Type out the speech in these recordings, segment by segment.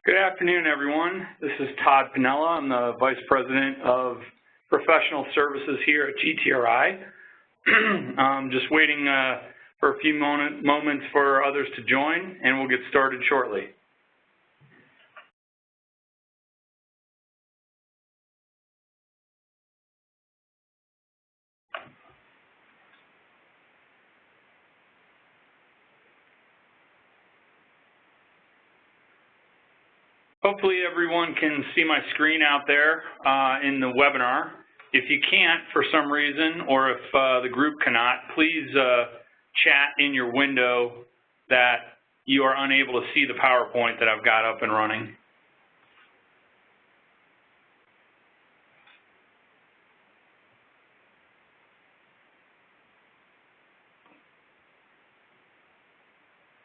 Good afternoon, everyone. This is Todd Pinella. I'm the Vice President of Professional Services here at GTRI. I'm just waiting for a few moments for others to join, and we'll get started shortly. Hopefully everyone can see my screen out there in the webinar. If you can't for some reason, or if the group cannot, please chat in your window that you are unable to see the PowerPoint that I've got up and running.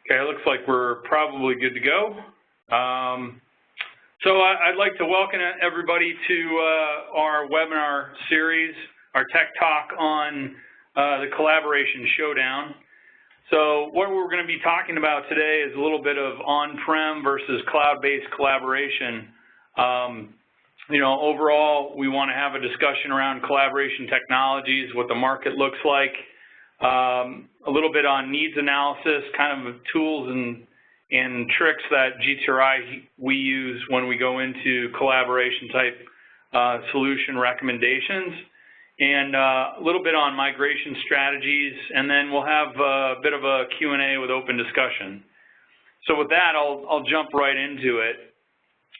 Okay, it looks like we're probably good to go. So I'd like to welcome everybody to our webinar series, our tech talk on the collaboration showdown. So what we're going to be talking about today is a little bit of on-prem versus cloud-based collaboration. Overall, we want to have a discussion around collaboration technologies, what the market looks like, a little bit on needs analysis, kind of tools and tricks that GTRI we use when we go into collaboration type solution recommendations, and a little bit on migration strategies, and then we'll have a bit of a Q&A with open discussion. So with that, I'll jump right into it.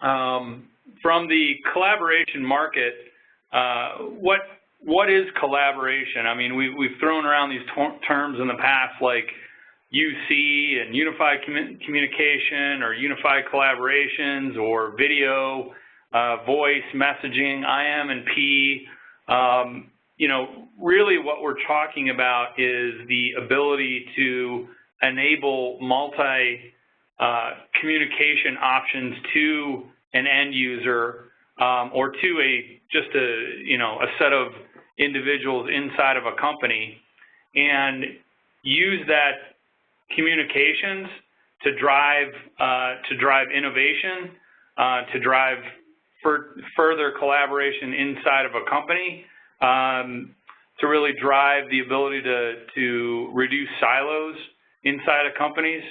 From the collaboration market, what is collaboration? I mean, we've thrown around these terms in the past, like UC and unified communication or unified collaborations or video, voice, messaging, IM and P. Really what we're talking about is the ability to enable multi communication options to an end user or to just a set of individuals inside of a company, and use that communications to drive innovation, to drive further collaboration inside of a company, to really drive the ability to reduce silos inside of companies.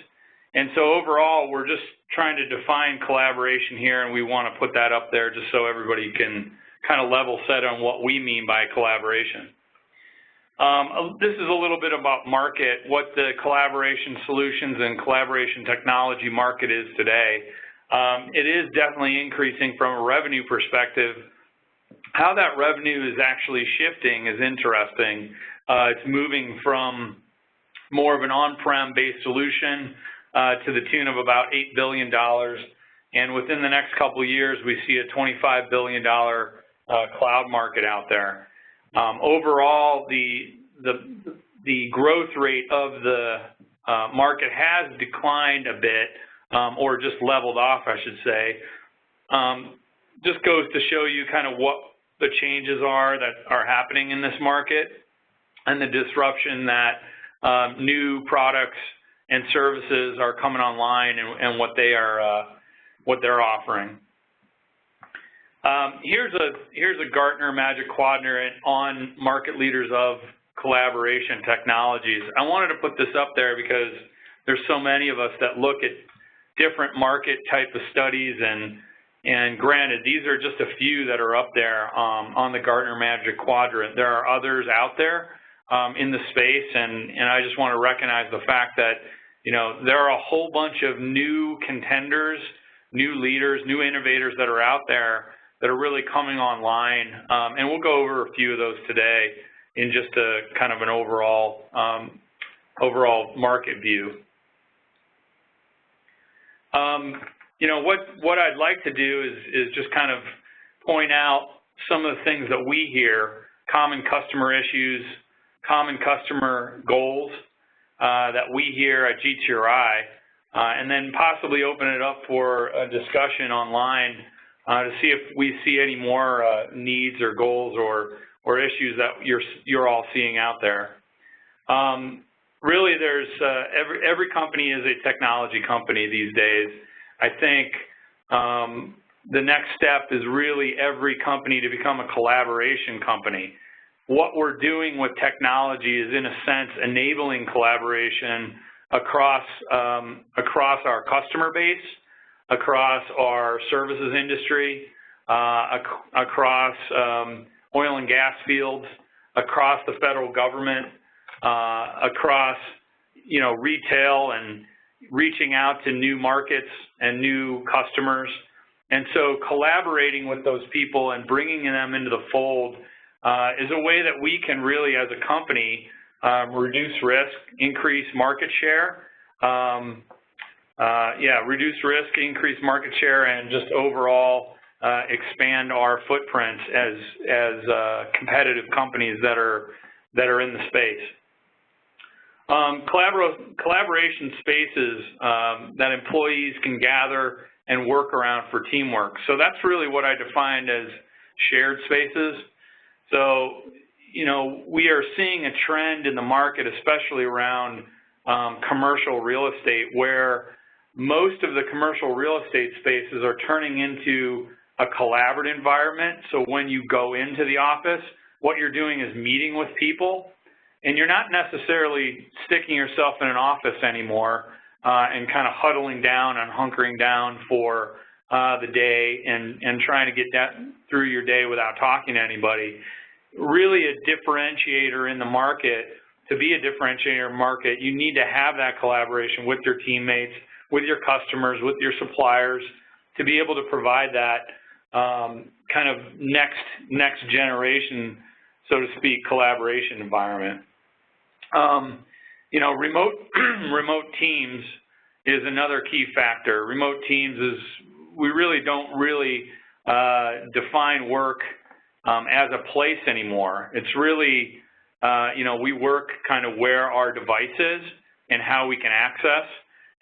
And so overall, we're just trying to define collaboration here, and we want to put that up there just so everybody can kind of level set on what we mean by collaboration. This is a little bit about market, what the collaboration solutions and collaboration technology market is today. It is definitely increasing from a revenue perspective. How that revenue is actually shifting is interesting. It's moving from more of an on-prem based solution to the tune of about $8 billion. And within the next couple of years, we see a $25 billion cloud market out there. Overall, the growth rate of the market has declined a bit, or just leveled off, I should say. Just goes to show you kind of what the changes are that are happening in this market, and the disruption that new products and services are coming online, and what they're offering. Here's a Gartner Magic Quadrant on market leaders of collaboration technologies. I wanted to put this up there because there's so many of us that look at different market type of studies, and granted, these are just a few that are up there on the Gartner Magic Quadrant. There are others out there in the space, and I just want to recognize the fact that there are a whole bunch of new contenders, new leaders, new innovators that are out there that are really coming online, and we'll go over a few of those today in just a kind of an overall market view. What I'd like to do is just kind of point out some of the things that we hear, common customer issues, common customer goals that we hear at GTRI, and then possibly open it up for a discussion online to see if we see any more needs or goals or issues that you're all seeing out there. Really, there's every company is a technology company these days. I think the next step is really every company to become a collaboration company. What we're doing with technology is, in a sense, enabling collaboration across our customer base, across our services industry, across oil and gas fields, across the federal government, across retail, and reaching out to new markets and new customers. And so collaborating with those people and bringing them into the fold is a way that we can really, as a company, reduce risk, increase market share, reduce risk, increase market share, and just overall expand our footprint as competitive companies that are in the space. Collaboration spaces that employees can gather and work around for teamwork. So that's really what I defined as shared spaces. So, we are seeing a trend in the market, especially around commercial real estate, where most of the commercial real estate spaces are turning into a collaborative environment. So when you go into the office, what you're doing is meeting with people, and you're not necessarily sticking yourself in an office anymore and kind of huddling down and hunkering down for the day and trying to get through your day without talking to anybody. Really a differentiator in the market. To be a differentiator in the market, you need to have that collaboration with your teammates, with your customers, with your suppliers, to be able to provide that kind of next generation, so to speak, collaboration environment. Remote teams is another key factor. Remote teams is, we really don't define work as a place anymore. It's really, we work kind of where our device is and how we can access.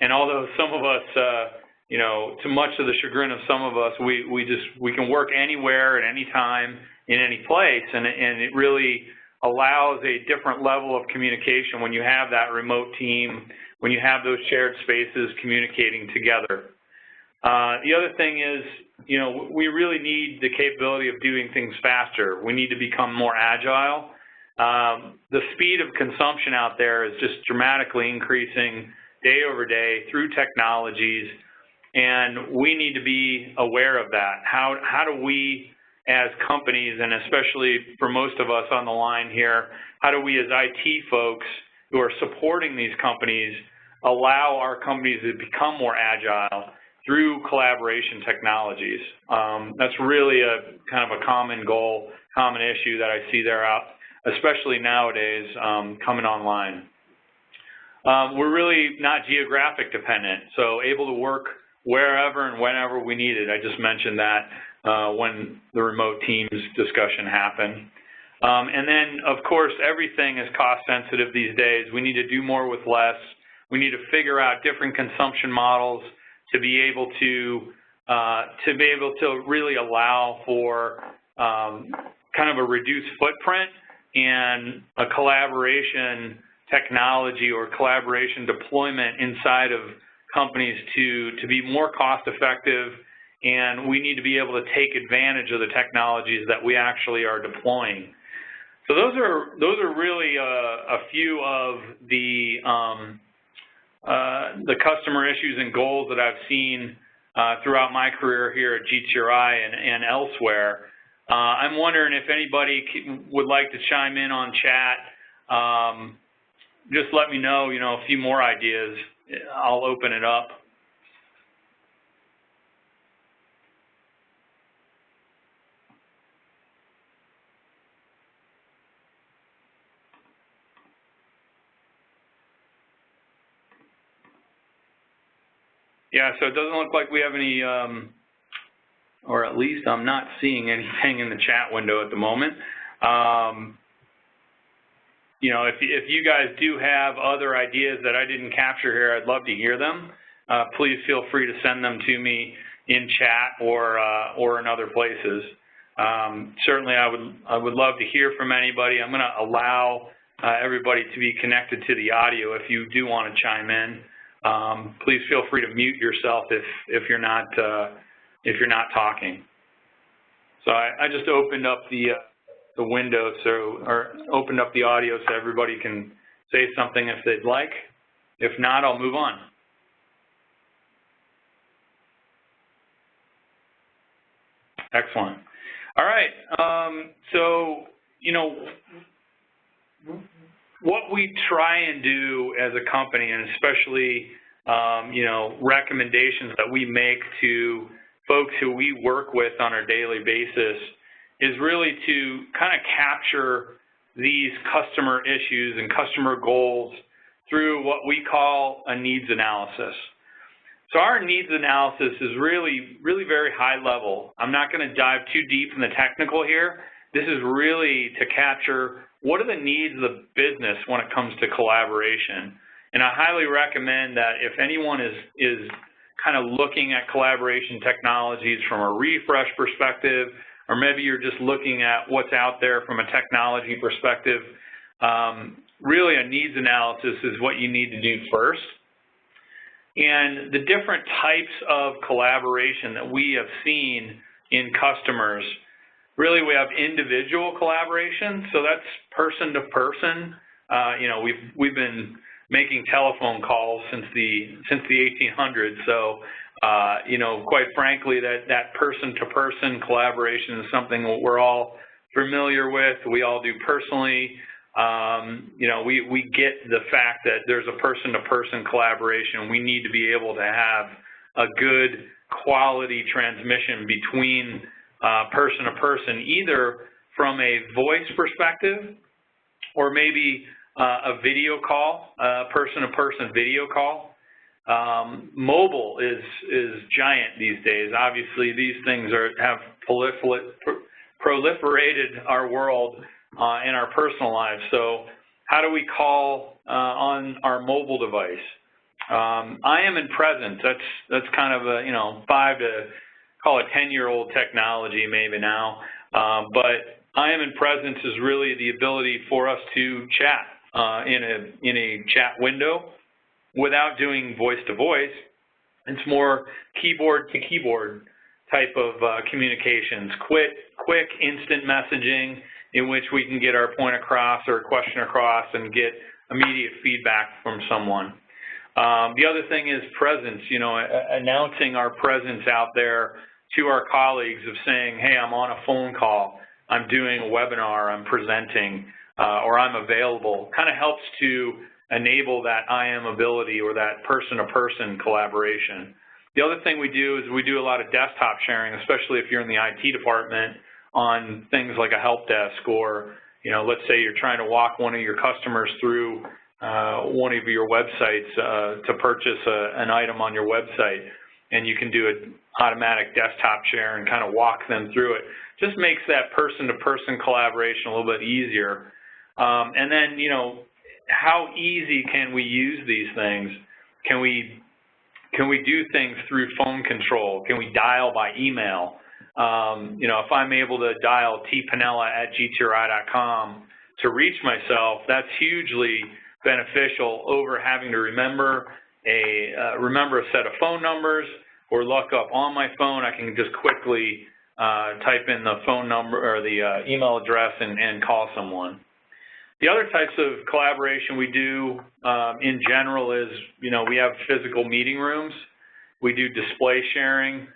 And although some of us, to much of the chagrin of some of us, we can work anywhere at any time in any place, and it really allows a different level of communication when you have that remote team, when you have those shared spaces communicating together. The other thing is, we really need the capability of doing things faster. We need to become more agile. The speed of consumption out there is just dramatically increasing day over day through technologies, and we need to be aware of that. How do we, as companies, and especially for most of us on the line here, how do we as IT folks who are supporting these companies allow our companies to become more agile through collaboration technologies? That's really a kind of a common goal, common issue that I see there out, especially nowadays, coming online. We're really not geographic dependent, so able to work wherever and whenever we need it. I just mentioned that when the remote teams discussion happened. And then, of course, everything is cost sensitive these days. We need to do more with less. We need to figure out different consumption models to be able to really allow for kind of a reduced footprint and a collaboration technology or collaboration deployment inside of companies to be more cost effective, and we need to be able to take advantage of the technologies that we actually are deploying. So those are really a few of the customer issues and goals that I've seen throughout my career here at GTRI and elsewhere. I'm wondering if anybody would like to chime in on chat. Just let me know, a few more ideas. I'll open it up. Yeah, so it doesn't look like we have any, or at least I'm not seeing anything in the chat window at the moment. If you guys do have other ideas that I didn't capture here, I'd love to hear them. Please feel free to send them to me in chat or in other places. Certainly, I would love to hear from anybody. I'm going to allow everybody to be connected to the audio if you do want to chime in. Please feel free to mute yourself if you're not if you're not talking. So I just opened up the window, or opened up the audio so everybody can say something if they'd like. If not, I'll move on. Excellent. All right. So, you know, what we try and do as a company, and especially, you know, recommendations that we make to folks who we work with on a daily basis, is really to kind of capture these customer issues and customer goals through what we call a needs analysis. So our needs analysis is really very high level. I'm not going to dive too deep in the technical here. This is really to capture what are the needs of the business when it comes to collaboration. And I highly recommend that if anyone is kind of looking at collaboration technologies from a refresh perspective, or maybe you're just looking at what's out there from a technology perspective, really a needs analysis is what you need to do first. And the different types of collaboration that we have seen in customers, really we have individual collaboration, so that's person to person. You know, we've been making telephone calls since the 1800s, so you know, quite frankly, that person-to-person collaboration is something that we're all familiar with. We all do personally. You know, we get the fact that there's a person-to-person collaboration. We need to be able to have a good quality transmission between person-to-person, either from a voice perspective or maybe a video call, person-to-person video call. Mobile is giant these days. Obviously, these things have proliferated our world in our personal lives. So how do we call on our mobile device? I am in presence. That's kind of a, you know, 5 to call it 10-year-old technology maybe now. But I am in presence is really the ability for us to chat in a chat window without doing voice-to-voice. It's more keyboard-to-keyboard type of communications, quick instant messaging in which we can get our point across or a question across and get immediate feedback from someone. The other thing is presence, you know, announcing our presence out there to our colleagues of saying, hey, I'm on a phone call, I'm doing a webinar, I'm presenting, or I'm available, kind of helps to enable that I am ability or that person-to-person collaboration. The other thing we do is we do a lot of desktop sharing, especially if you're in the IT department, on things like a help desk, or, you know, let's say you're trying to walk one of your customers through one of your websites to purchase an item on your website, and you can do an automatic desktop share and kind of walk them through it. Just makes that person-to-person collaboration a little bit easier. And then, you know, how easy can we use these things? Can we do things through phone control? Can we dial by email? You know, if I'm able to dial tpanella@gtri.com to reach myself, that's hugely beneficial over having to remember a set of phone numbers or look up on my phone. I can just quickly type in the phone number or the email address and call someone. The other types of collaboration we do in general is, you know, we have physical meeting rooms. We do display sharing.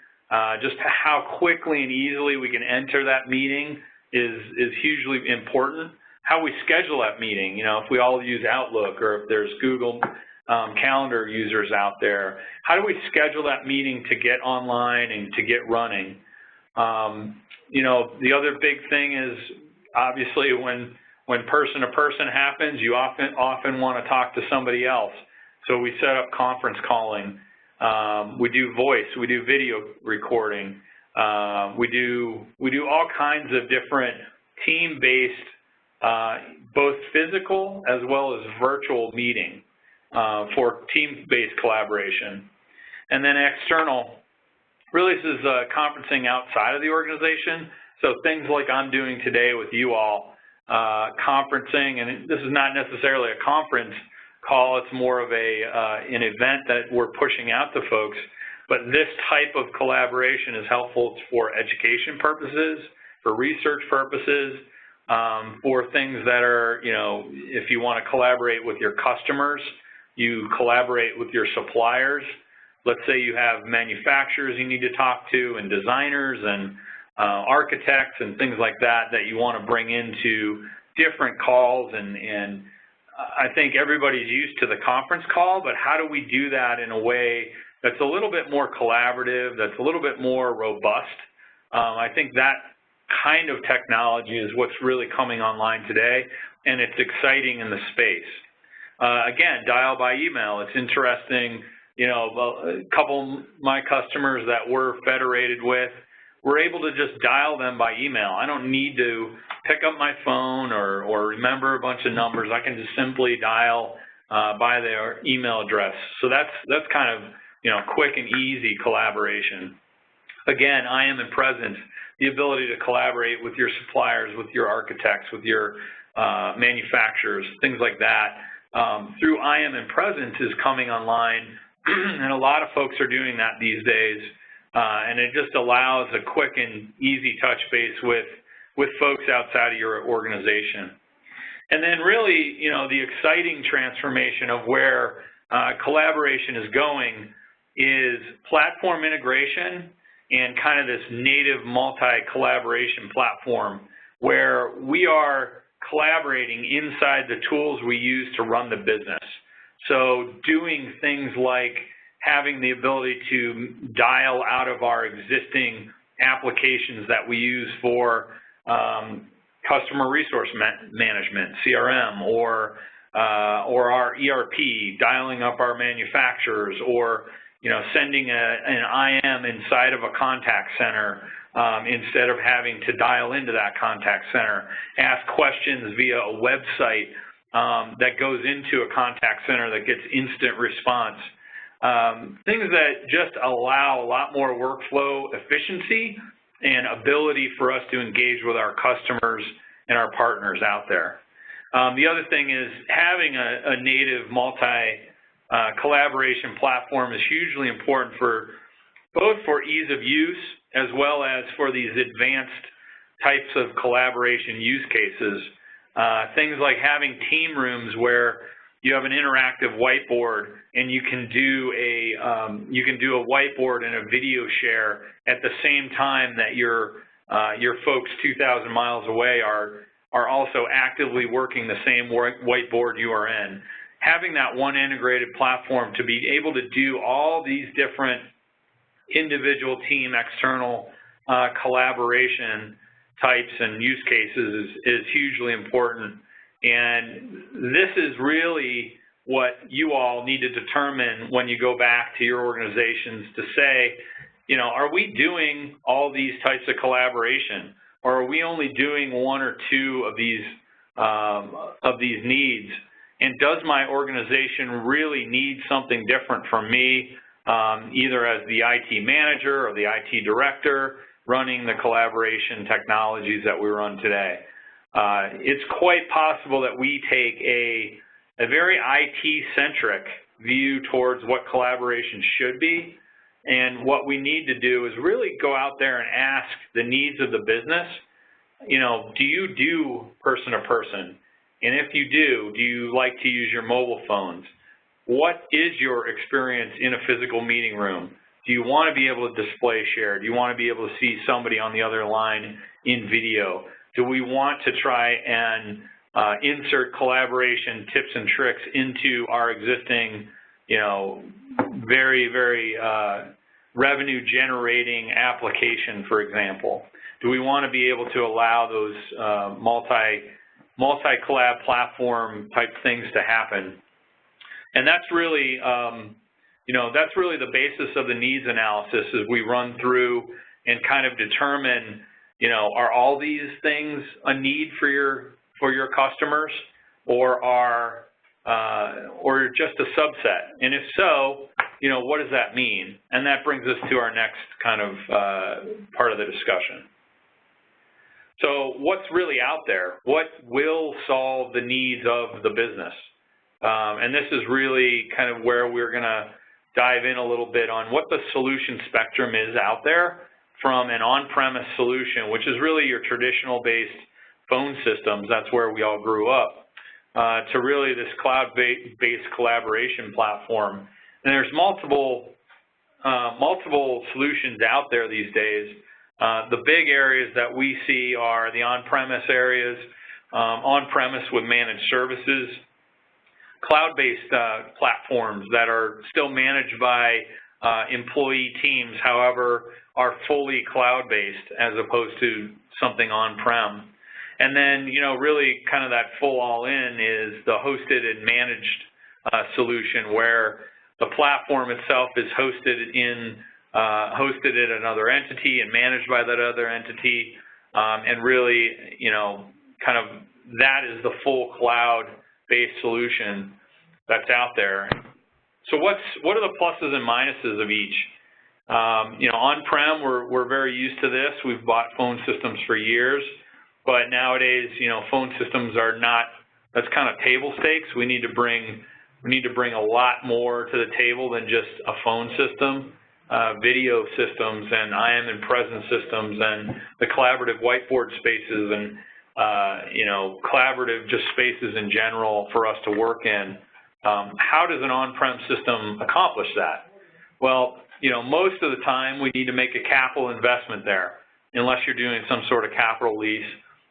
Just how quickly and easily we can enter that meeting is hugely important. How we schedule that meeting, you know, if we all use Outlook or if there's Google Calendar users out there, how do we schedule that meeting to get online and to get running? You know, the other big thing is obviously when person-to-person happens, you often want to talk to somebody else. So we set up conference calling. We do voice. We do video recording. We do all kinds of different team-based, both physical as well as virtual meeting for team-based collaboration. And then external. Really, this is conferencing outside of the organization. So things like I'm doing today with you all. Conferencing, and this is not necessarily a conference call, it's more of an event that we're pushing out to folks. but this type of collaboration is helpful for education purposes, for research purposes, for things that are, if you want to collaborate with your customers, you collaborate with your suppliers. Let's say you have manufacturers you need to talk to and designers and architects and things like that you want to bring into different calls, and I think everybody's used to the conference call, but how do we do that in a way that's a little bit more collaborative, that's a little bit more robust? I think that kind of technology is what's really coming online today, and it's exciting in the space. Again, dial by email. It's interesting, a couple of my customers that we're federated with, we're able to just dial them by email. I don't need to pick up my phone or remember a bunch of numbers. I can just simply dial by their email address. So that's kind of, quick and easy collaboration. Again, IM and presence, the ability to collaborate with your suppliers, with your architects, with your manufacturers, things like that, through IM and presence is coming online, and a lot of folks are doing that these days. And it just allows a quick and easy touch base with folks outside of your organization. And then really, the exciting transformation of where collaboration is going is platform integration and kind of this native multi-collaboration platform where we are collaborating inside the tools we use to run the business. So doing things like having the ability to dial out of our existing applications that we use for customer resource management, CRM, or our ERP, dialing up our manufacturers, or sending an IM inside of a contact center instead of having to dial into that contact center, ask questions via a website that goes into a contact center that gets instant response. Things that just allow a lot more workflow efficiency and ability for us to engage with our customers and our partners out there. The other thing is having a native multi-collaboration platform is hugely important both for ease of use as well as for these advanced types of collaboration use cases. Things like having team rooms where you have an interactive whiteboard and you can do a whiteboard and a video share at the same time that your folks 2,000 miles away are also actively working the same whiteboard you are in. Having that one integrated platform to be able to do all these different individual team external collaboration types and use cases is hugely important. And this is really what you all need to determine when you go back to your organizations to say, are we doing all these types of collaboration, or are we only doing one or two of these needs? And does my organization really need something different from me, either as the IT manager or the IT director running the collaboration technologies that we run today? It's quite possible that we take a very IT-centric view towards what collaboration should be, and what we need to do is really go out there and ask the needs of the business. Do you do person-to-person? And if you do you like to use your mobile phones? What is your experience in a physical meeting room? Do you want to be able to display share? Do you want to be able to see somebody on the other line in video? Do we want to try and insert collaboration tips and tricks into our existing, very, very revenue-generating application, for example? Do we want to be able to allow those multi-collab platform type things to happen? And that's really, that's really the basis of the needs analysis as we run through and kind of determine, are all these things a need for your customers, or just a subset? And if so, what does that mean? And that brings us to our next kind of part of the discussion. So what's really out there? What will solve the needs of the business? And this is really kind of where we're going to dive in a little bit on what the solution spectrum is out there, from an on-premise solution, which is really your traditional-based phone systems, that's where we all grew up, to really this cloud-based collaboration platform. And there's multiple solutions out there these days. The big areas that we see are the on-premise areas, on-premise with managed services, cloud-based platforms that are still managed by employee teams, however, are fully cloud-based as opposed to something on-prem. And then, really kind of that full all-in is the hosted and managed solution, where the platform itself is hosted at another entity and managed by that other entity, and really, kind of that is the full cloud-based solution that's out there. So what are the pluses and minuses of each? On-prem, we're very used to this. We've bought phone systems for years, but nowadays, phone systems are not, that's kind of table stakes. We need to bring a lot more to the table than just a phone system. Video systems and IM and presence systems and the collaborative whiteboard spaces and, collaborative just spaces in general for us to work in. How does an on-prem system accomplish that? Well, most of the time we need to make a capital investment there. Unless you're doing some sort of capital lease,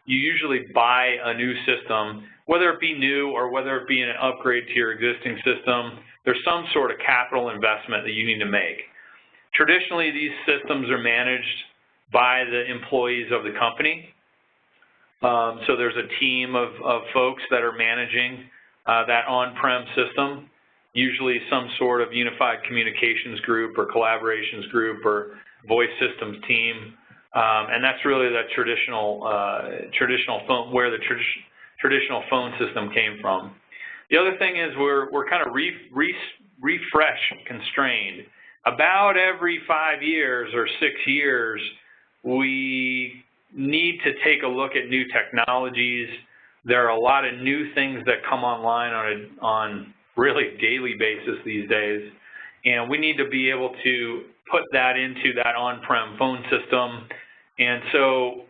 you usually buy a new system, whether it be new or whether it be an upgrade to your existing system. There's some sort of capital investment that you need to make. Traditionally, these systems are managed by the employees of the company. So there's a team of folks that are managing that on-prem system, usually some sort of unified communications group or collaborations group or voice systems team. And that's really that traditional phone, where the traditional phone system came from. The other thing is we're kind of refresh constrained. About every 5 years or 6 years, we need to take a look at new technologies. There are a lot of new things that come online on really daily basis these days, and we need to be able to put that into that on-prem phone system. And so,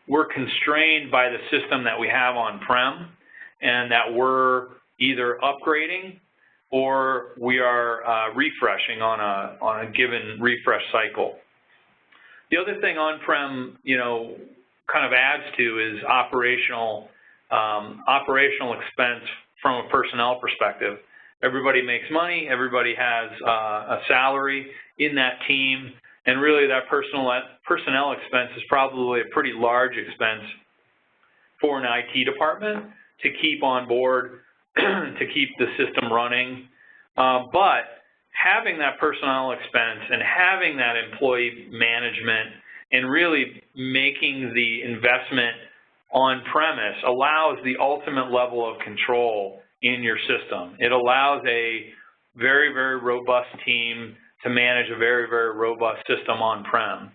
we're constrained by the system that we have on-prem and that we're either upgrading or we are refreshing on a given refresh cycle. The other thing on-prem, kind of adds to is operational expense from a personnel perspective. Everybody makes money, everybody has a salary in that team, and really that personnel expense is probably a pretty large expense for an IT department to keep on board, to keep the system running. But having that personnel expense and having that employee management and really making the investment on-premise allows the ultimate level of control in your system. It allows a very, very robust team to manage a very, very robust system on-prem.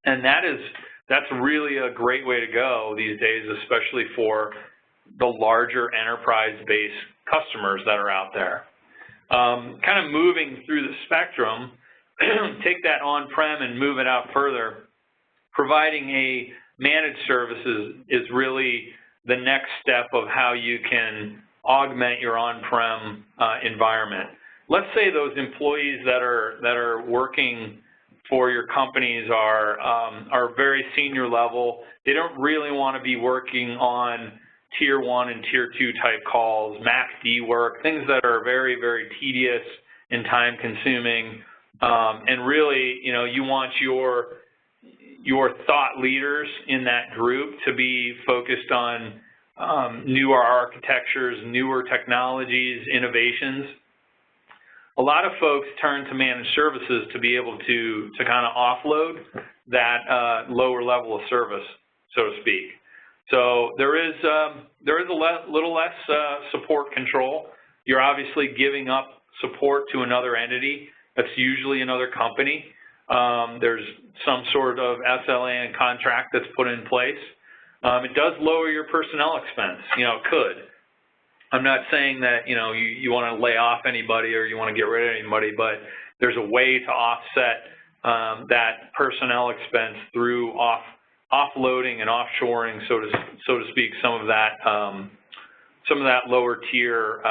And that's really a great way to go these days, especially for the larger enterprise-based customers that are out there. Kind of moving through the spectrum, take that on-prem and move it out further. Providing a managed services is really the next step of how you can augment your on-prem environment. Let's say those employees that are working for your companies are very senior level. They don't really want to be working on Tier 1 and Tier 2 type calls, MACD work, things that are very, very tedious and time consuming. And really, you want your thought leaders in that group to be focused on newer architectures, newer technologies, innovations. A lot of folks turn to managed services to be able to kind of offload that lower level of service, so to speak. So there is a little less support control. You're obviously giving up support to another entity. That's usually another company. There's some sort of SLA and contract that's put in place. It does lower your personnel expense. It could. I'm not saying that, you know, you want to lay off anybody or you want to get rid of anybody, but there's a way to offset that personnel expense through offloading and offshoring, so to speak, some of that lower tier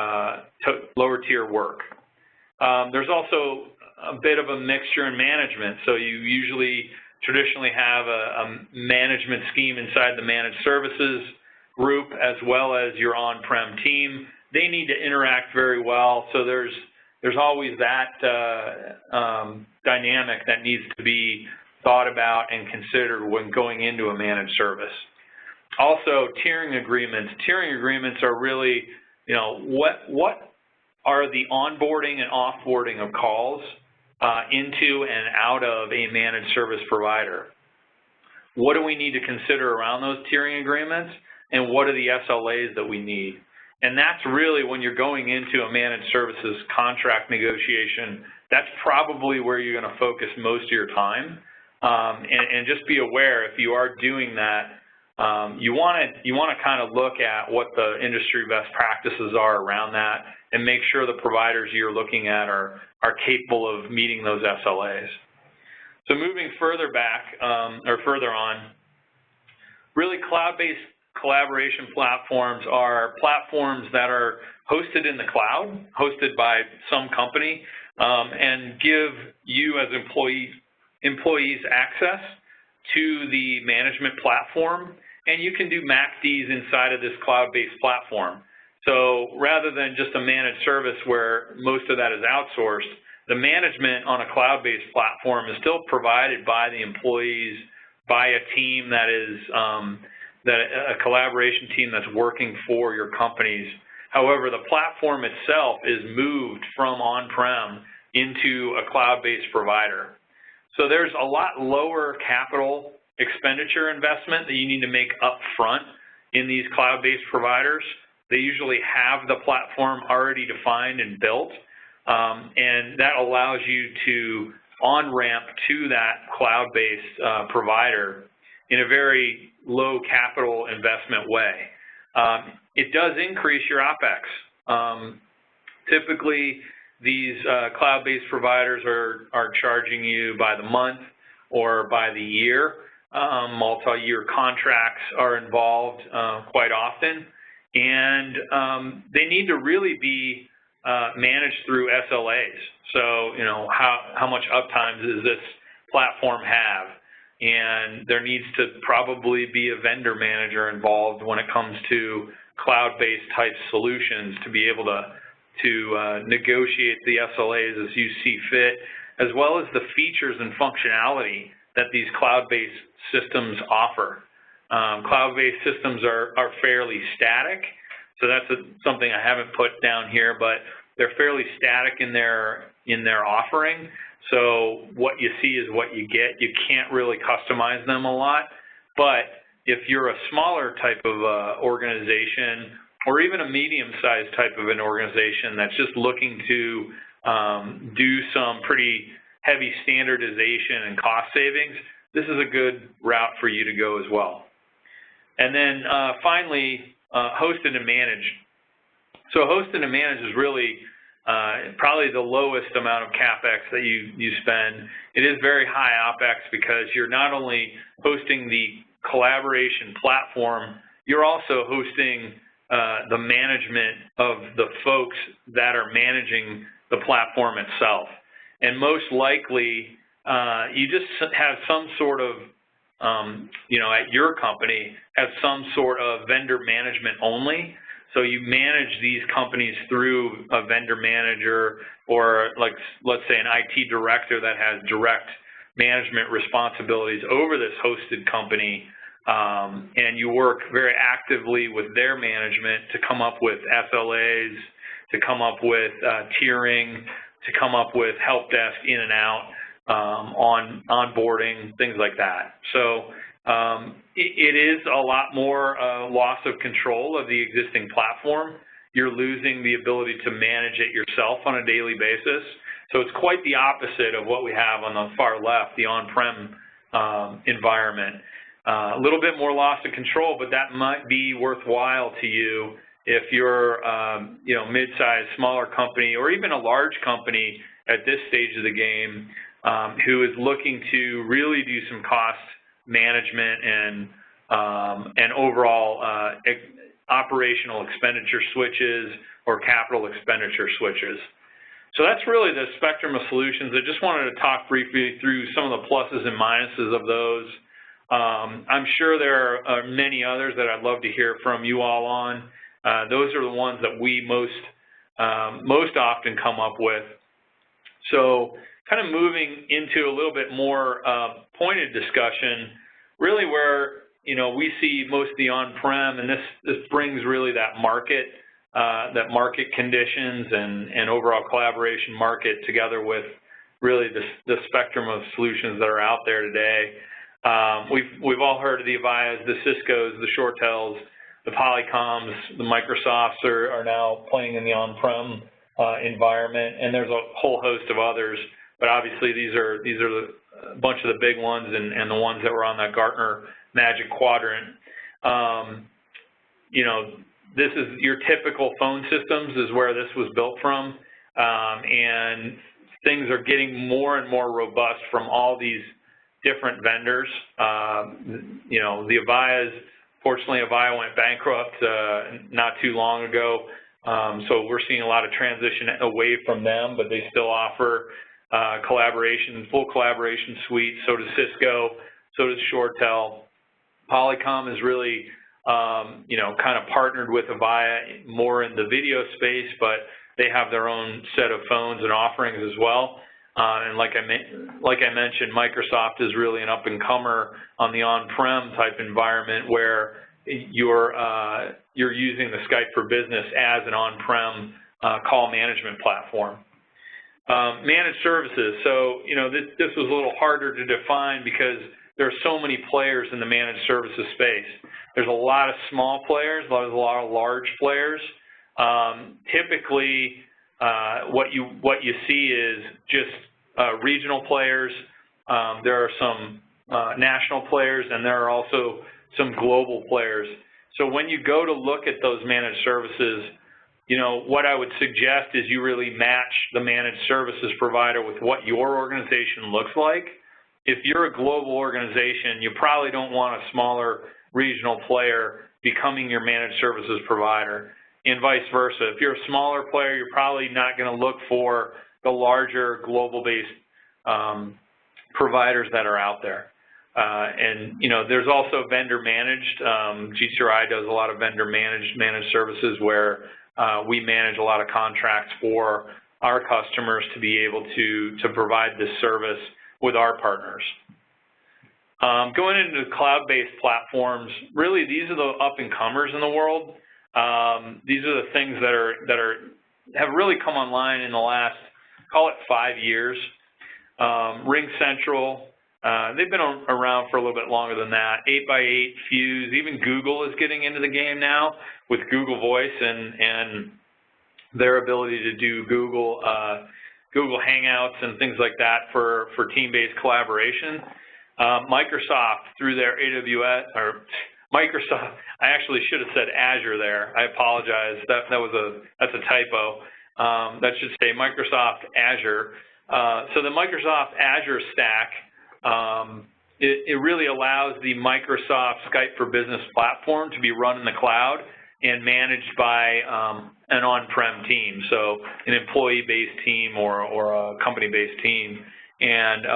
work. There's also a bit of a mixture in management. So you usually traditionally have a management scheme inside the managed services group as well as your on-prem team. They need to interact very well. So there's always that dynamic that needs to be thought about and considered when going into a managed service. Also, tiering agreements. Tiering agreements are really, you know, what are the onboarding and offboarding of calls into and out of a managed service provider? What do we need to consider around those tiering agreements, and what are the SLAs that we need? And that's really when you're going into a managed services contract negotiation, that's probably where you're going to focus most of your time. And just be aware, if you are doing that, you want to kind of look at what the industry best practices are around that and make sure the providers you're looking at are capable of meeting those SLAs. So moving further back, or further on, really cloud-based collaboration platforms are platforms that are hosted in the cloud, hosted by some company, and give you as employees access to the management platform, and you can do MACDs inside of this cloud-based platform. So rather than just a managed service where most of that is outsourced, the management on a cloud-based platform is still provided by the employees, by a team that is a collaboration team that's working for your companies. However, the platform itself is moved from on-prem into a cloud-based provider. So there's a lot lower capital expenditure investment that you need to make up front in these cloud-based providers. They usually have the platform already defined and built, and that allows you to on-ramp to that cloud-based provider in a very low capital investment way. It does increase your OpEx. Typically, these cloud-based providers are charging you by the month or by the year. Multi-year contracts are involved quite often, and they need to really be managed through SLAs. So, you know, how much uptime does this platform have? And there needs to probably be a vendor manager involved when it comes to cloud-based type solutions to be able to negotiate the SLAs as you see fit, as well as the features and functionality that these cloud-based systems offer. Cloud-based systems are fairly static, so that's something I haven't put down here, but they're fairly static in their offering. So what you see is what you get. You can't really customize them a lot, but if you're a smaller type of organization or even a medium-sized type of an organization that's just looking to do some pretty heavy standardization and cost savings, this is a good route for you to go as well. And then finally, hosted and managed. So hosted and managed is really probably the lowest amount of CapEx that you spend. It is very high OpEx because you're not only hosting the collaboration platform, you're also hosting the management of the folks that are managing the platform itself. And most likely, you just have some sort of, you know, at your company, have some sort of vendor management only. So you manage these companies through a vendor manager or, like, let's say an IT director that has direct management responsibilities over this hosted company, and you work very actively with their management to come up with SLAs, to come up with tiering, to come up with help desk in and out, onboarding, things like that. So it is a lot more loss of control of the existing platform. You're losing the ability to manage it yourself on a daily basis. So it's quite the opposite of what we have on the far left, the on-prem environment. A little bit more loss of control, but that might be worthwhile to you if you're, mid-sized, smaller company, or even a large company at this stage of the game who is looking to really do some cost management and overall operational expenditure switches or capital expenditure switches. So that's really the spectrum of solutions. I just wanted to talk briefly through some of the pluses and minuses of those. I'm sure there are many others that I'd love to hear from you all on. Those are the ones that we most often come up with. So kind of moving into a little bit more pointed discussion, really where we see most of the on-prem, and this brings really that market conditions and overall collaboration market together with really the spectrum of solutions that are out there today. We've all heard of the Avayas, the Ciscos, the ShoreTels, the Polycoms, the Microsofts are now playing in the on-prem environment, and there's a whole host of others. But obviously, these are a bunch of the big ones and the ones that were on that Gartner Magic Quadrant. This is your typical phone systems is where this was built from, and things are getting more and more robust from all these different vendors. The Avayas, fortunately, Avaya went bankrupt not too long ago, so we're seeing a lot of transition away from them, but they still offer full collaboration suite. So does Cisco, so does ShoreTel. Polycom is really kind of partnered with Avaya more in the video space, but they have their own set of phones and offerings as well. And like I mentioned, Microsoft is really an up-and-comer on the on-prem type environment where you're using the Skype for Business as an on-prem call management platform. Managed services. So this was a little harder to define because there are so many players in the managed services space. There's a lot of small players, there's a lot of large players. Typically, what you see is just regional players. There are some national players, and there are also some global players. So when you go to look at those managed services, what I would suggest is you really match the managed services provider with what your organization looks like. If you're a global organization, you probably don't want a smaller regional player becoming your managed services provider, and vice versa. If you're a smaller player, you're probably not going to look for the larger global-based providers that are out there. There's also vendor-managed. GTRI does a lot of vendor-managed services where we manage a lot of contracts for our customers to be able to provide this service with our partners. Going into cloud-based platforms, really these are the up-and-comers in the world. These are the things that have really come online in the last, call it 5 years. RingCentral, they've been around for a little bit longer than that. 8x8, Fuse, even Google is getting into the game now with Google Voice and their ability to do Google Hangouts and things like that for team-based collaboration. Microsoft through their AWS, or Microsoft, I actually should have said Azure there. I apologize. That's a typo. That should say Microsoft Azure. So the Microsoft Azure stack, it really allows the Microsoft Skype for Business platform to be run in the cloud and managed by an on-prem team, so an employee-based team or a company-based team. And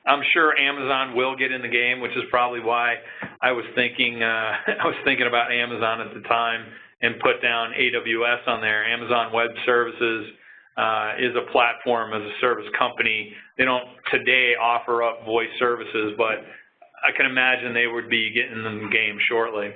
I'm sure Amazon will get in the game, which is probably why I was thinking about Amazon at the time and put down AWS on there. Amazon Web Services is a platform as a service company. They don't today offer up voice services, but I can imagine they would be getting in the game shortly.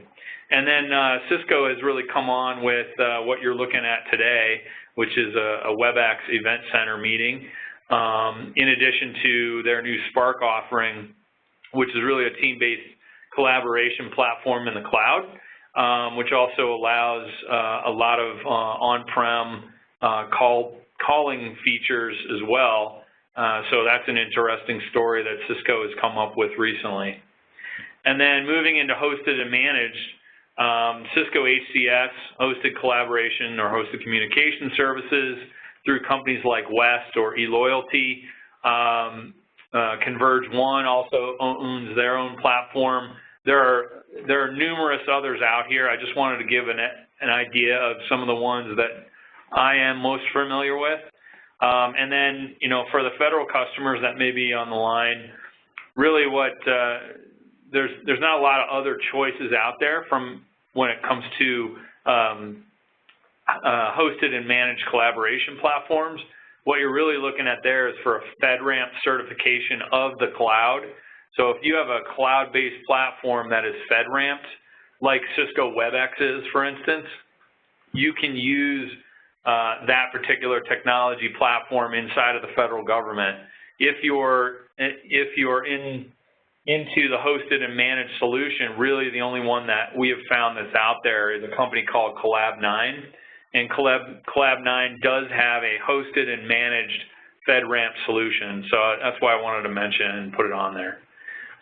And then Cisco has really come on with what you're looking at today, which is a WebEx Event Center meeting, in addition to their new Spark offering, which is really a team-based collaboration platform in the cloud, which also allows a lot of on-prem calling features as well. So that's an interesting story that Cisco has come up with recently. And then moving into hosted and managed, Cisco HCS, hosted collaboration or hosted communication services through companies like West or eLoyalty. Converge One also owns their own platform. There are numerous others out here. I just wanted to give an idea of some of the ones that I am most familiar with. And then, for the federal customers that may be on the line, really there's not a lot of other choices out there from when it comes to hosted and managed collaboration platforms. What you're really looking at there is for a FedRAMP certification of the cloud. So if you have a cloud-based platform that is FedRAMPed, like Cisco WebEx is, for instance, you can use that particular technology platform inside of the federal government. If you're into the hosted and managed solution, really the only one that we have found that's out there is a company called Collab9. And Collab9 does have a hosted and managed FedRAMP solution. So that's why I wanted to mention and put it on there.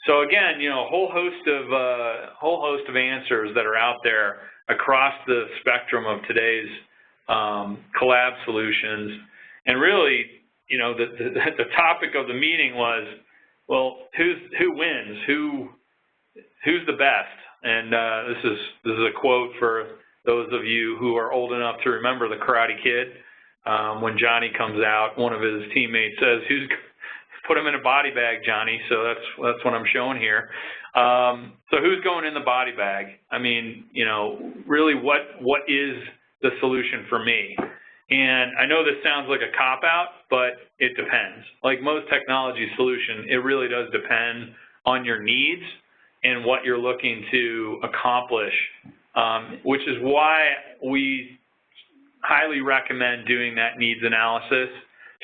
So again, a whole host of answers that are out there across the spectrum of today's collab solutions. And really, the topic of the meeting was, well, who wins? Who's the best? And this is a quote for those of you who are old enough to remember the Karate Kid. When Johnny comes out, one of his teammates says, put him in a body bag, Johnny. So that's what I'm showing here. So who's going in the body bag? I mean, really what is the solution for me? And I know this sounds like a cop-out, but it depends. Like most technology solution, it really does depend on your needs and what you're looking to accomplish, which is why we highly recommend doing that needs analysis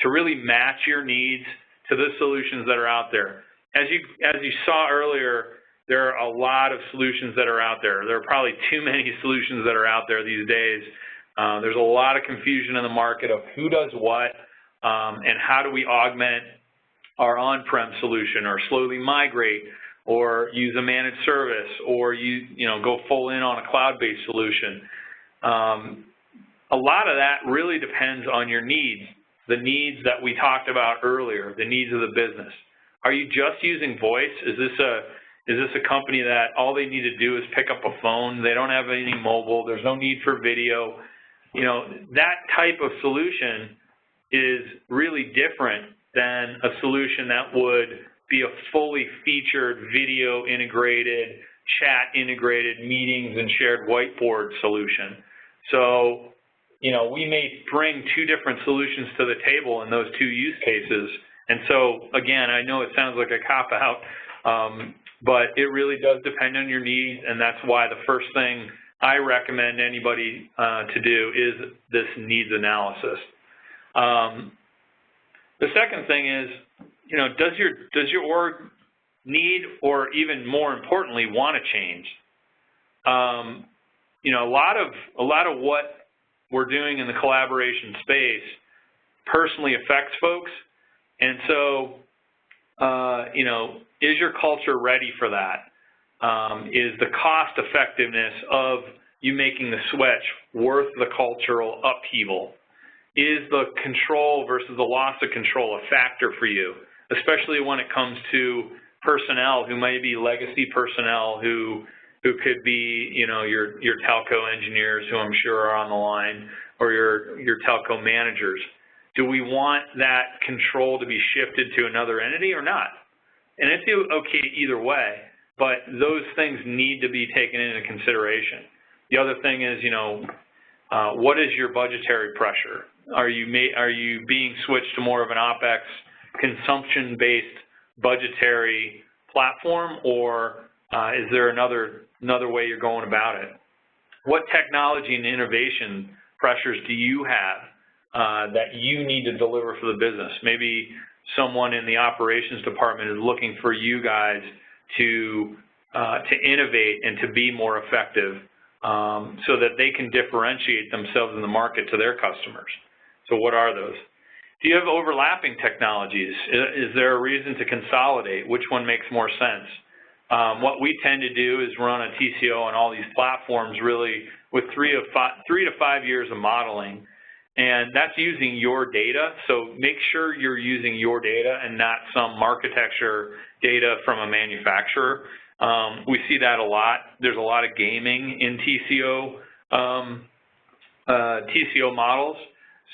to really match your needs to the solutions that are out there. As you saw earlier, there are a lot of solutions that are out there. There are probably too many solutions that are out there these days. There's a lot of confusion in the market of who does what and how do we augment our on-prem solution or slowly migrate or use a managed service or go full in on a cloud-based solution. A lot of that really depends on your needs, the needs that we talked about earlier, the needs of the business. Are you just using voice? Is this a company that all they need to do is pick up a phone? They don't have any mobile. There's no need for video. That type of solution is really different than a solution that would be a fully featured video integrated, chat integrated, meetings and shared whiteboard solution. So, we may bring two different solutions to the table in those two use cases. And so, again, I know it sounds like a cop-out, but it really does depend on your needs, and that's why the first thing I recommend anybody to do is this needs analysis. The second thing is, does your org need, or even more importantly, want to change? A lot of what we're doing in the collaboration space personally affects folks, and so is your culture ready for that? Is the cost effectiveness of you making the switch worth the cultural upheaval? Is the control versus the loss of control a factor for you, especially when it comes to personnel who may be legacy personnel who could be, your telco engineers who I'm sure are on the line, or your telco managers? Do we want that control to be shifted to another entity or not? And it's okay either way, but those things need to be taken into consideration. The other thing is, what is your budgetary pressure? Are you being switched to more of an OpEx consumption-based budgetary platform, or is there another way you're going about it? What technology and innovation pressures do you have that you need to deliver for the business? Maybe someone in the operations department is looking for you guys to innovate and to be more effective so that they can differentiate themselves in the market to their customers. So what are those? Do you have overlapping technologies? Is there a reason to consolidate? Which one makes more sense? What we tend to do is run a TCO on all these platforms really with 3 to 5 years of modeling, and that's using your data. So make sure you're using your data and not some architecture data from a manufacturer. We see that a lot. There's a lot of gaming in TCO models.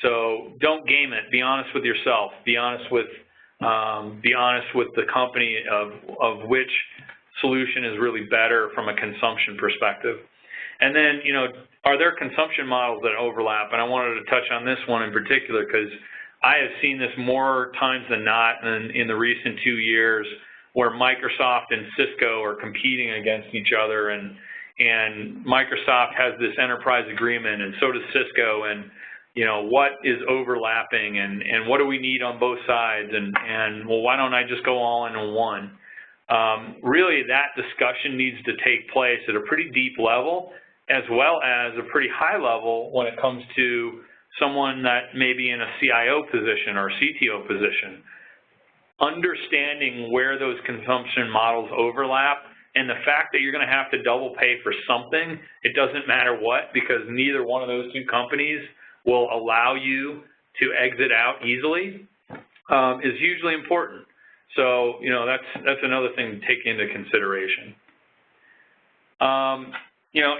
So don't game it. Be honest with yourself. Be honest with the company of which solution is really better from a consumption perspective. And then, you know, are there consumption models that overlap? And I wanted to touch on this one in particular because I have seen this more times than not in the recent 2 years where Microsoft and Cisco are competing against each other, and Microsoft has this enterprise agreement and so does Cisco, and you know, what is overlapping and what do we need on both sides, and well, why don't I just go all in on one? Really, that discussion needs to take place at a pretty deep level as well as a pretty high level when it comes to someone that may be in a CIO position or CTO position. Understanding where those consumption models overlap and the fact that you're going to have to double pay for something, it doesn't matter what, because neither one of those two companies will allow you to exit out easily, is hugely important. So, you know, that's another thing to take into consideration. You know,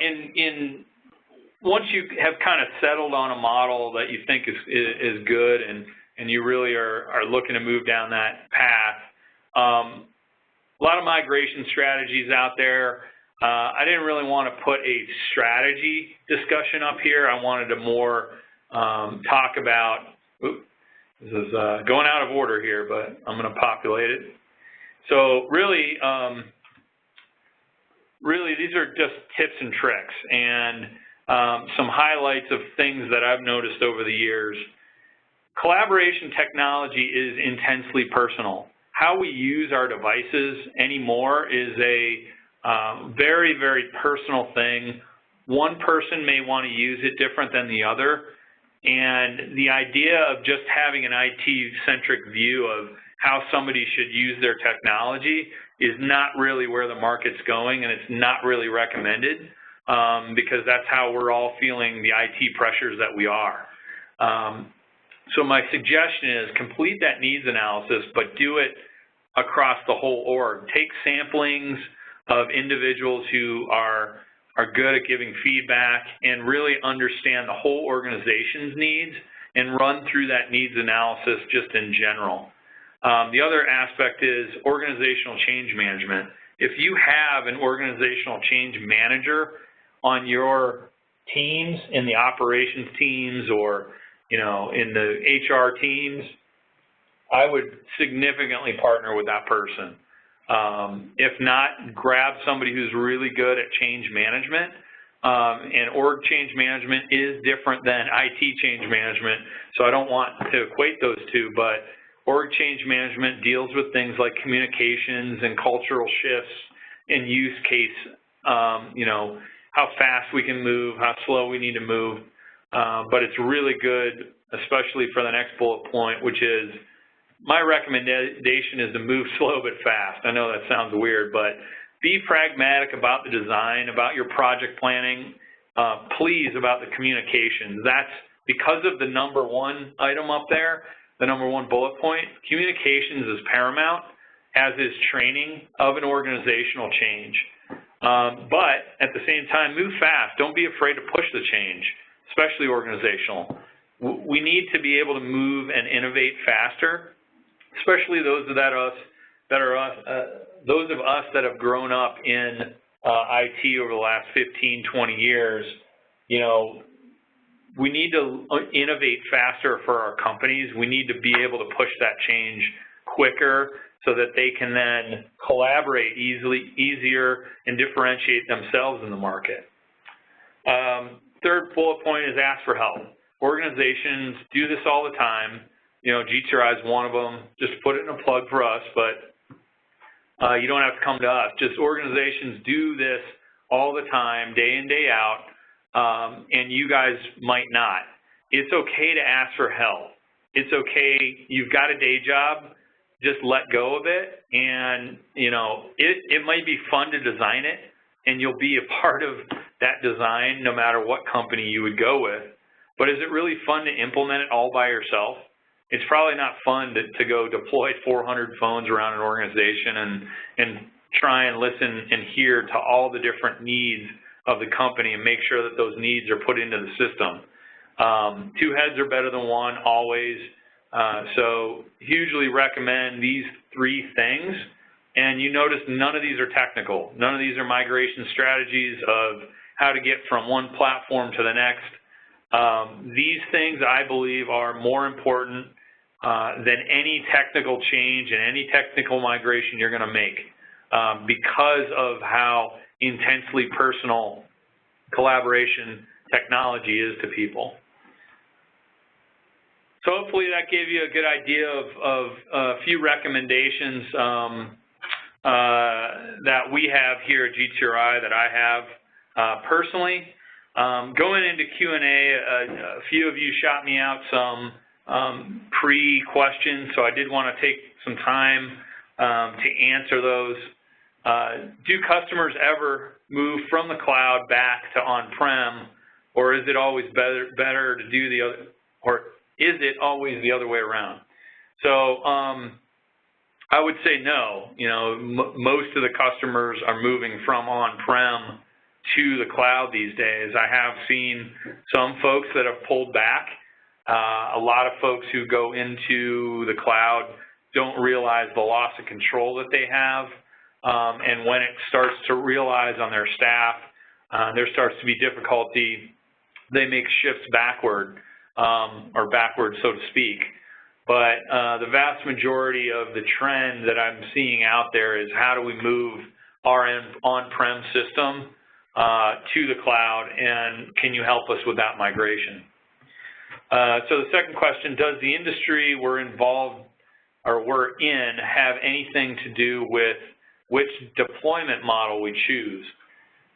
once you have kind of settled on a model that you think is good and you really are looking to move down that path, a lot of migration strategies out there. I didn't really want to put a strategy discussion up here. I wanted to more talk about, this is going out of order here, but I'm going to populate it. So really, these are just tips and tricks and some highlights of things that I've noticed over the years. Collaboration technology is intensely personal. How we use our devices anymore is a very, very personal thing. One person may want to use it different than the other, and the idea of just having an IT-centric view of how somebody should use their technology is not really where the market's going, and it's not really recommended because that's how we're all feeling the IT pressures that we are. So my suggestion is complete that needs analysis, but do it across the whole org. Take samplings of individuals who are good at giving feedback and really understand the whole organization's needs and run through that needs analysis just in general. The other aspect is organizational change management. If you have an organizational change manager on your teams, in the operations teams or you know, in the HR teams, I would significantly partner with that person. If not, grab somebody who's really good at change management. And org change management is different than IT change management, so I don't want to equate those two, but org change management deals with things like communications and cultural shifts and use case, you know, how fast we can move, how slow we need to move. But it's really good, especially for the next bullet point, which is my recommendation is to move slow but fast. I know that sounds weird, but be pragmatic about the design, about your project planning, please about the communications. That's because of the -- item up there, the #1 bullet point. Communications is paramount, as is training of an organizational change. But at the same time, move fast. Don't be afraid to push the change, especially organizational. We need to be able to move and innovate faster, especially those of us that have grown up in IT over the last 15, 20 years. You know, we need to innovate faster for our companies. We need to be able to push that change quicker so that they can then collaborate easier and differentiate themselves in the market. Third bullet point is ask for help. Organizations do this all the time. You know, GTRI is one of them. Just put it in a plug for us, but you don't have to come to us. Just organizations do this all the time, day in, day out, and you guys might not. It's okay to ask for help. It's okay. You've got a day job. just let go of it, and it might be fun to design it, and you'll be a part of that design no matter what company you would go with. But is it really fun to implement it all by yourself? It's probably not fun to go deploy 400 phones around an organization and try and listen and hear to all the different needs of the company and make sure that those needs are put into the system. Two heads are better than one, always. So hugely recommend these 3 things. And you notice none of these are technical. None of these are migration strategies of how to get from one platform to the next. These things, I believe, are more important than any technical change and any technical migration you're going to make because of how intensely personal collaboration technology is to people. So hopefully that gave you a good idea of a few recommendations that we have here at GTRI that I have personally. Going into Q&A, a few of you shot me out some pre-questions, so I did want to take some time to answer those. Do customers ever move from the cloud back to on-prem, or is it always better to do the other, or is it always the other way around? So I would say no. Most of the customers are moving from on-prem to the cloud these days. I have seen some folks that have pulled back. A lot of folks who go into the cloud don't realize the loss of control that they have. And when it starts to realize on their staff, there starts to be difficulty, they make shifts backward, or backwards, so to speak. But the vast majority of the trend that I'm seeing out there is how do we move our on-prem system to the cloud, and can you help us with that migration? So the second question, does the industry we're involved or we're in have anything to do with which deployment model we choose?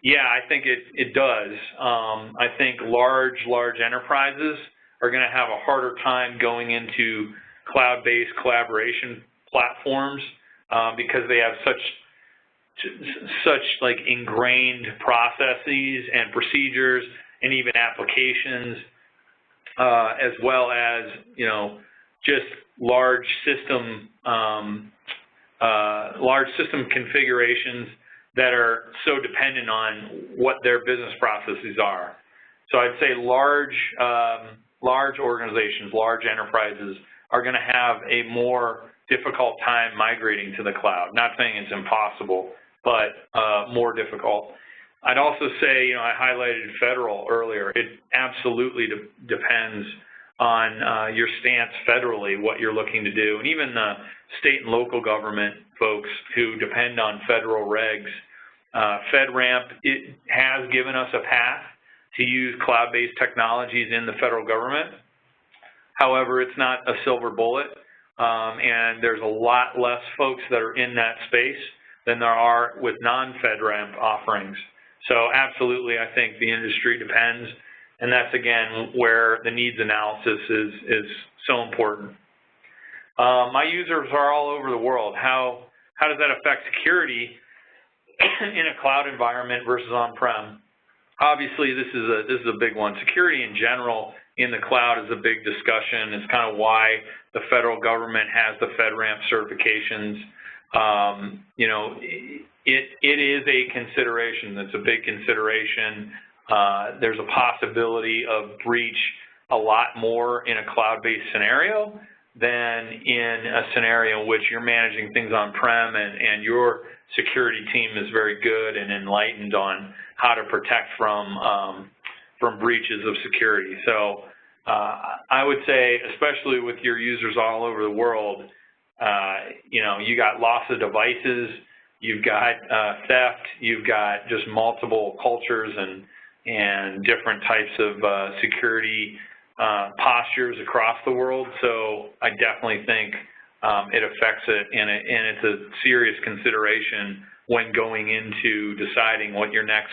Yeah, I think it does. I think large enterprises are going to have a harder time going into cloud-based collaboration platforms because they have such like ingrained processes and procedures and even applications, as well as just large system configurations that are so dependent on what their business processes are. So I'd say large organizations, large enterprises are going to have a more difficult time migrating to the cloud. Not saying it's impossible, but more difficult. I'd also say, I highlighted federal earlier. It absolutely depends on your stance federally, what you're looking to do. And even the state and local government folks who depend on federal regs, FedRAMP, it has given us a path to use cloud-based technologies in the federal government. However, it's not a silver bullet, and there's a lot less folks that are in that space than there are with non-FedRAMP offerings. So absolutely, I think the industry depends, and that's, again, where the needs analysis is so important. My users are all over the world. How does that affect security in a cloud environment versus on-prem? Obviously, this is a big one. Security in general in the cloud is a big discussion. It's kind of why the federal government has the FedRAMP certifications. It is a consideration. It's a big consideration. There's a possibility of breach a lot more in a cloud-based scenario than in a scenario in which you're managing things on-prem and your security team is very good and enlightened on how to protect from breaches of security. So I would say, especially with your users all over the world, you got loss of devices, you've got theft, you've got just multiple cultures and different types of security postures across the world. So I definitely think it affects it, and it's a serious consideration when going into deciding what your next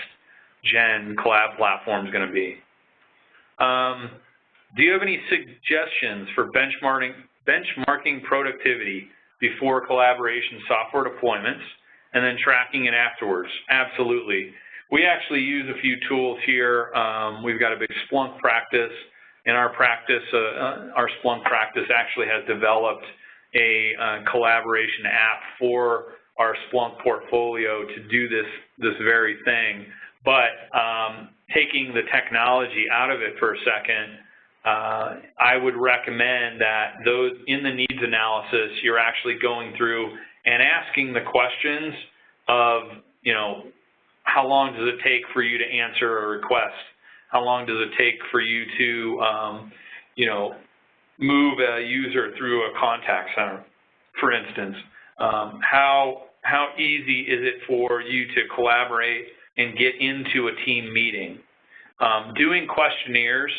gen collab platform is going to be. Do you have any suggestions for benchmarking productivity before collaboration software deployments, and then tracking it afterwards. Absolutely. We actually use a few tools here. We've got a big Splunk practice. In our practice, our Splunk practice actually has developed a collaboration app for our Splunk portfolio to do this very thing. But taking the technology out of it for a second, I would recommend that those in the needs analysis, you're actually going through and asking the questions of, you know, how long does it take for you to answer a request? How long does it take for you to, you know, move a user through a contact center, for instance? How easy is it for you to collaborate and get into a team meeting? Doing questionnaires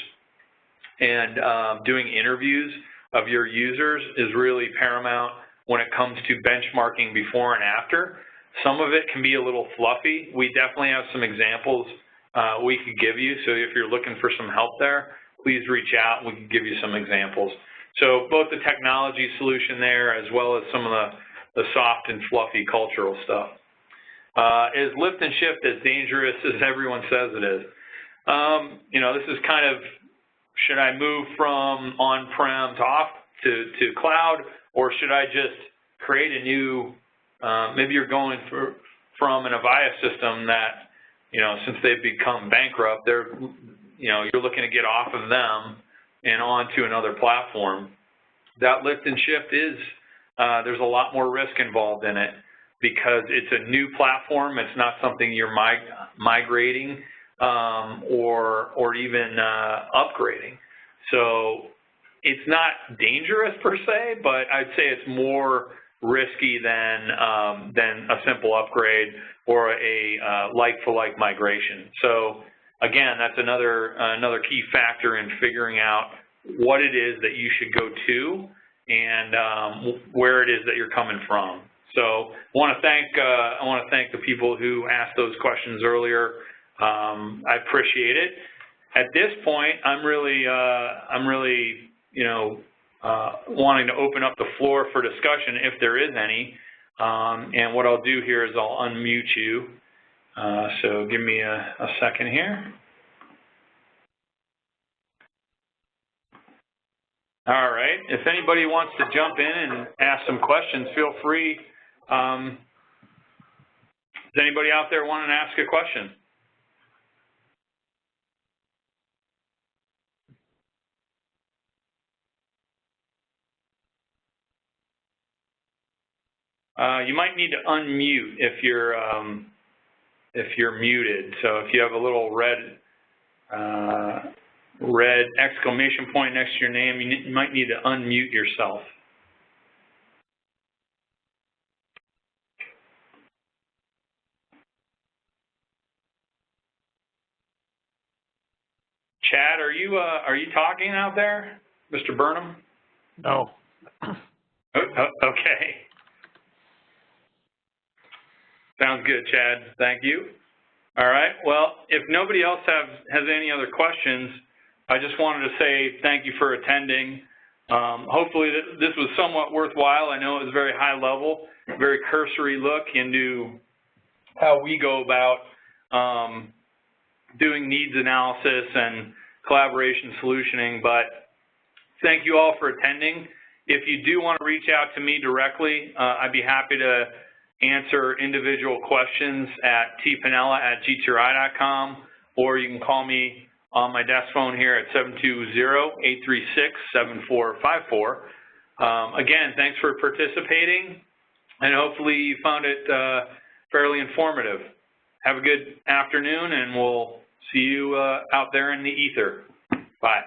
and doing interviews of your users is really paramount when it comes to benchmarking before and after. Some of it can be a little fluffy. We definitely have some examples we could give you, so if you're looking for some help there, please reach out and we can give you some examples. So both the technology solution there as well as some of the soft and fluffy cultural stuff. Is lift and shift as dangerous as everyone says it is? You know, this is kind of, should I move from on-prem to cloud, or should I just create a new, maybe you're going from an Avaya system that, you know, since they've become bankrupt, they're, you know, you're looking to get off of them and onto another platform. That lift and shift is, there's a lot more risk involved in it because it's a new platform. It's not something you're migrating or even upgrading. So it's not dangerous per se, but I'd say it's more risky than a simple upgrade or a like-for-like migration. So again, that's another key factor in figuring out what it is that you should go to and where it is that you're coming from. So I want to thank the people who asked those questions earlier. I appreciate it. At this point, I'm really you know, wanting to open up the floor for discussion if there is any. And what I'll do here is I'll unmute you. So give me a second here. All right. If anybody wants to jump in and ask some questions, feel free. Does anybody out there want to ask a question? You might need to unmute if you're muted. So if you have a little red exclamation point next to your name, you might need to unmute yourself. Chad, are you talking out there, Mr. Burnham? No. Okay. Sounds good, Chad. Thank you. All right. Well, if nobody else has any other questions, I just wanted to say thank you for attending. Hopefully this was somewhat worthwhile. I know it was very high level, very cursory look into how we go about doing needs analysis and collaboration solutioning, but thank you all for attending. If you do want to reach out to me directly, I'd be happy to answer individual questions at tpanella@gtri.com, or you can call me on my desk phone here at 720-836-7454. Again, thanks for participating, and hopefully you found it fairly informative. Have a good afternoon, and we'll see you out there in the ether. Bye.